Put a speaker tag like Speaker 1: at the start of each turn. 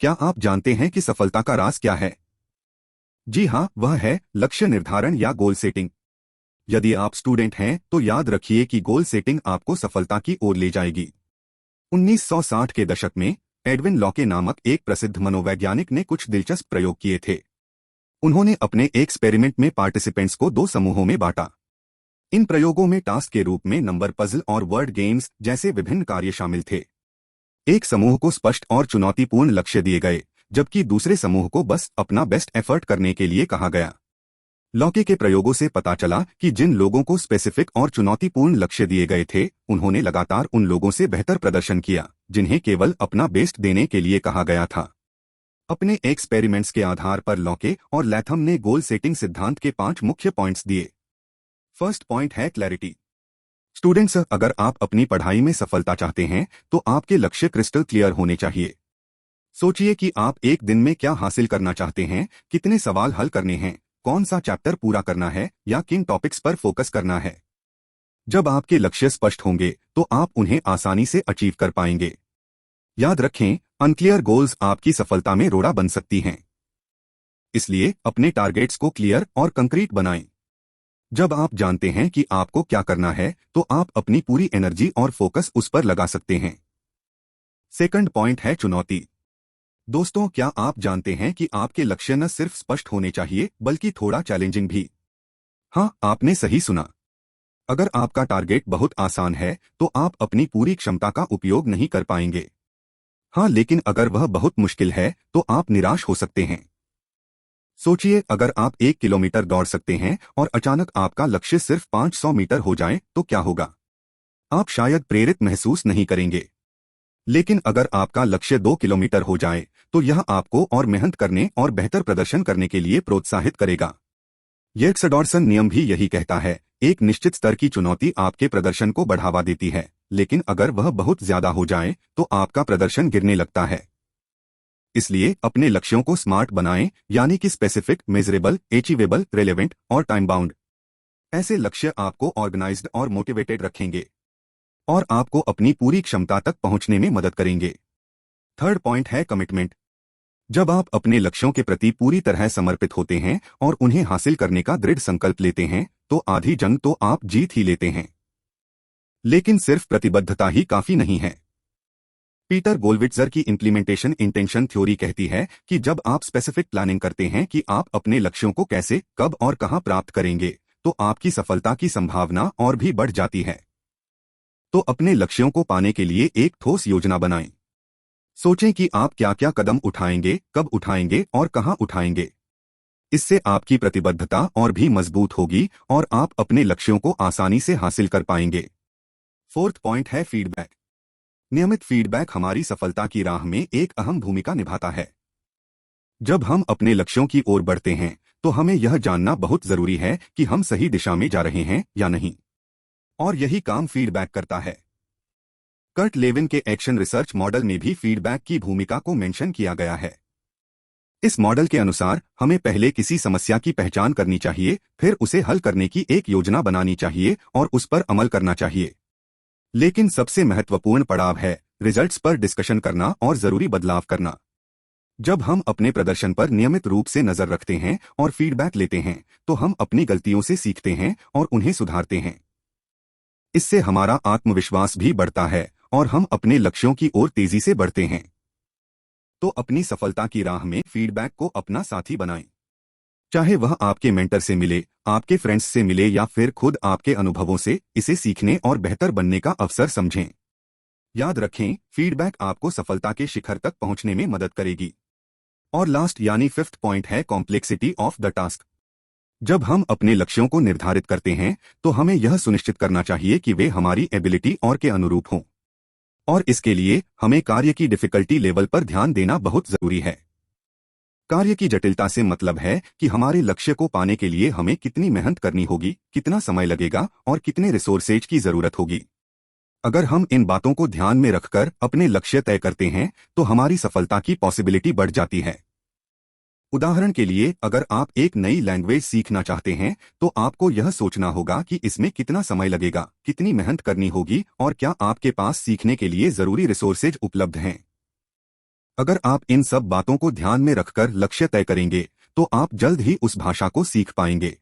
Speaker 1: क्या आप जानते हैं कि सफलता का राज क्या है? जी हाँ, वह है लक्ष्य निर्धारण या गोल सेटिंग। यदि आप स्टूडेंट हैं तो याद रखिए कि गोल सेटिंग आपको सफलता की ओर ले जाएगी। 1960 के दशक में एडविन लॉके नामक एक प्रसिद्ध मनोवैज्ञानिक ने कुछ दिलचस्प प्रयोग किए थे। उन्होंने अपने एक्सपेरिमेंट में पार्टिसिपेंट्स को दो समूहों में बांटा। इन प्रयोगों में टास्क के रूप में नंबर पजल और वर्ड गेम्स जैसे विभिन्न कार्य शामिल थे। एक समूह को स्पष्ट और चुनौतीपूर्ण लक्ष्य दिए गए, जबकि दूसरे समूह को बस अपना बेस्ट एफर्ट करने के लिए कहा गया। लॉके के प्रयोगों से पता चला कि जिन लोगों को स्पेसिफिक और चुनौतीपूर्ण लक्ष्य दिए गए थे, उन्होंने लगातार उन लोगों से बेहतर प्रदर्शन किया जिन्हें केवल अपना बेस्ट देने के लिए कहा गया था। अपने एक्सपेरिमेंट्स के आधार पर लॉके और लैथम ने गोल सेटिंग सिद्धांत के 5 मुख्य पॉइंट्स दिए। फर्स्ट पॉइंट है क्लैरिटी। स्टूडेंट्स, अगर आप अपनी पढ़ाई में सफलता चाहते हैं तो आपके लक्ष्य क्रिस्टल क्लियर होने चाहिए। सोचिए कि आप एक दिन में क्या हासिल करना चाहते हैं, कितने सवाल हल करने हैं, कौन सा चैप्टर पूरा करना है या किन टॉपिक्स पर फोकस करना है। जब आपके लक्ष्य स्पष्ट होंगे तो आप उन्हें आसानी से अचीव कर पाएंगे। याद रखें, अनक्लियर गोल्स आपकी सफलता में रोड़ा बन सकती हैं। इसलिए अपने टारगेट्स को क्लियर और कंक्रीट बनाएं। जब आप जानते हैं कि आपको क्या करना है तो आप अपनी पूरी एनर्जी और फोकस उस पर लगा सकते हैं। सेकंड पॉइंट है चुनौती। दोस्तों, क्या आप जानते हैं कि आपके लक्ष्य न सिर्फ स्पष्ट होने चाहिए बल्कि थोड़ा चैलेंजिंग भी। हाँ, आपने सही सुना। अगर आपका टारगेट बहुत आसान है तो आप अपनी पूरी क्षमता का उपयोग नहीं कर पाएंगे। हाँ, लेकिन अगर वह बहुत मुश्किल है तो आप निराश हो सकते हैं। सोचिए, अगर आप 1 किलोमीटर दौड़ सकते हैं और अचानक आपका लक्ष्य सिर्फ 500 मीटर हो जाए तो क्या होगा? आप शायद प्रेरित महसूस नहीं करेंगे। लेकिन अगर आपका लक्ष्य 2 किलोमीटर हो जाए तो यह आपको और मेहनत करने और बेहतर प्रदर्शन करने के लिए प्रोत्साहित करेगा। यर्क्सडॉर्सन नियम भी यही कहता है, एक निश्चित स्तर की चुनौती आपके प्रदर्शन को बढ़ावा देती है, लेकिन अगर वह बहुत ज्यादा हो जाए तो आपका प्रदर्शन गिरने लगता है। इसलिए अपने लक्ष्यों को स्मार्ट बनाएं, यानी कि स्पेसिफिक, मेजरेबल, अचीवेबल, रेलेवेंट और टाइम बाउंड। ऐसे लक्ष्य आपको ऑर्गेनाइज्ड और मोटिवेटेड रखेंगे और आपको अपनी पूरी क्षमता तक पहुंचने में मदद करेंगे। थर्ड पॉइंट है कमिटमेंट। जब आप अपने लक्ष्यों के प्रति पूरी तरह समर्पित होते हैं और उन्हें हासिल करने का दृढ़ संकल्प लेते हैं तो आधी जंग तो आप जीत ही लेते हैं। लेकिन सिर्फ प्रतिबद्धता ही काफी नहीं है। पीटर गोलविट्जर की इम्प्लीमेंटेशन इंटेंशन थ्योरी कहती है कि जब आप स्पेसिफिक प्लानिंग करते हैं कि आप अपने लक्ष्यों को कैसे, कब और कहां प्राप्त करेंगे, तो आपकी सफलता की संभावना और भी बढ़ जाती है। तो अपने लक्ष्यों को पाने के लिए एक ठोस योजना बनाएं। सोचें कि आप क्या क्या कदम उठाएंगे, कब उठाएंगे और कहां उठाएंगे। इससे आपकी प्रतिबद्धता और भी मजबूत होगी और आप अपने लक्ष्यों को आसानी से हासिल कर पाएंगे। फोर्थ पॉइंट है फीडबैक। नियमित फीडबैक हमारी सफलता की राह में एक अहम भूमिका निभाता है। जब हम अपने लक्ष्यों की ओर बढ़ते हैं तो हमें यह जानना बहुत जरूरी है कि हम सही दिशा में जा रहे हैं या नहीं, और यही काम फीडबैक करता है। कर्ट लेविन के एक्शन रिसर्च मॉडल में भी फीडबैक की भूमिका को मेंशन किया गया है। इस मॉडल के अनुसार हमें पहले किसी समस्या की पहचान करनी चाहिए, फिर उसे हल करने की एक योजना बनानी चाहिए और उस पर अमल करना चाहिए। लेकिन सबसे महत्वपूर्ण पड़ाव है रिजल्ट्स पर डिस्कशन करना और जरूरी बदलाव करना। जब हम अपने प्रदर्शन पर नियमित रूप से नजर रखते हैं और फीडबैक लेते हैं तो हम अपनी गलतियों से सीखते हैं और उन्हें सुधारते हैं। इससे हमारा आत्मविश्वास भी बढ़ता है और हम अपने लक्ष्यों की ओर तेजी से बढ़ते हैं। तो अपनी सफलता की राह में फीडबैक को अपना साथी बनाएं। चाहे वह आपके मेंटर से मिले, आपके फ्रेंड्स से मिले या फिर खुद आपके अनुभवों से, इसे सीखने और बेहतर बनने का अवसर समझें। याद रखें, फीडबैक आपको सफलता के शिखर तक पहुंचने में मदद करेगी। और लास्ट यानी फिफ्थ पॉइंट है कॉम्प्लेक्सिटी ऑफ द टास्क। जब हम अपने लक्ष्यों को निर्धारित करते हैं तो हमें यह सुनिश्चित करना चाहिए कि वे हमारी एबिलिटी और के अनुरूप हों, और इसके लिए हमें कार्य की डिफिकल्टी लेवल पर ध्यान देना बहुत जरूरी है। कार्य की जटिलता से मतलब है कि हमारे लक्ष्य को पाने के लिए हमें कितनी मेहनत करनी होगी, कितना समय लगेगा और कितने रिसोर्सेज की जरूरत होगी। अगर हम इन बातों को ध्यान में रखकर अपने लक्ष्य तय करते हैं तो हमारी सफलता की पॉसिबिलिटी बढ़ जाती है। उदाहरण के लिए, अगर आप एक नई लैंग्वेज सीखना चाहते हैं तो आपको यह सोचना होगा कि इसमें कितना समय लगेगा, कितनी मेहनत करनी होगी और क्या आपके पास सीखने के लिए जरूरी रिसोर्सेज उपलब्ध हैं। अगर आप इन सब बातों को ध्यान में रखकर लक्ष्य तय करेंगे तो आप जल्द ही उस भाषा को सीख पाएंगे।